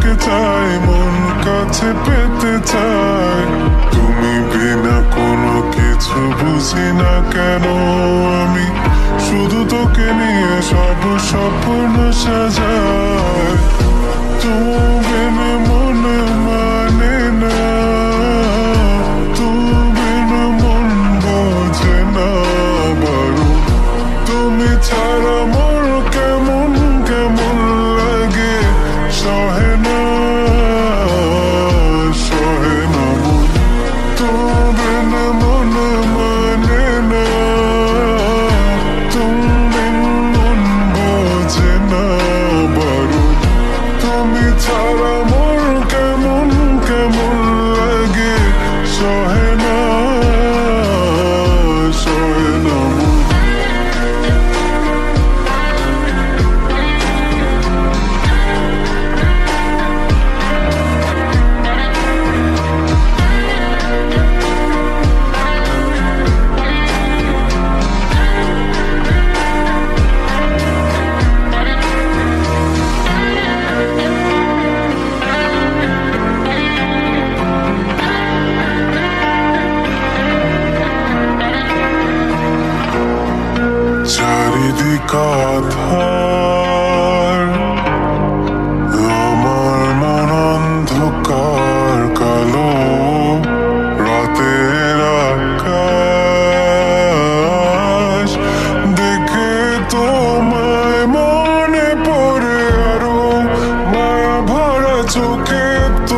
তোমাকে চাই, মন কাছে পেতে চাই। তুমি বিনা কোনো কিছু বুঝি না কেন আমি, শুধু তোকে নিয়ে সব স্বপ্ন সাজাই। তুমি বিনা মনে মানে না, তুমি বিনা মন বোঝে না বারো। তুমি ছাড়া মোর কেমন কেমন লাগে, সহে না সহে না মন। তুমি বিনা মনে মানে না, তুমি বিনা মন বোঝে না বারো। তুমি ছাড়া মোর কেমন কেমন লাগে, সহে না সহে না মন। চারিদিক আধার, আমার মন অন্ধকার কালো। রাতের আকাশ দেখে তোমায় মনে পড়ে আরো, মায়া ভরা চোখে তো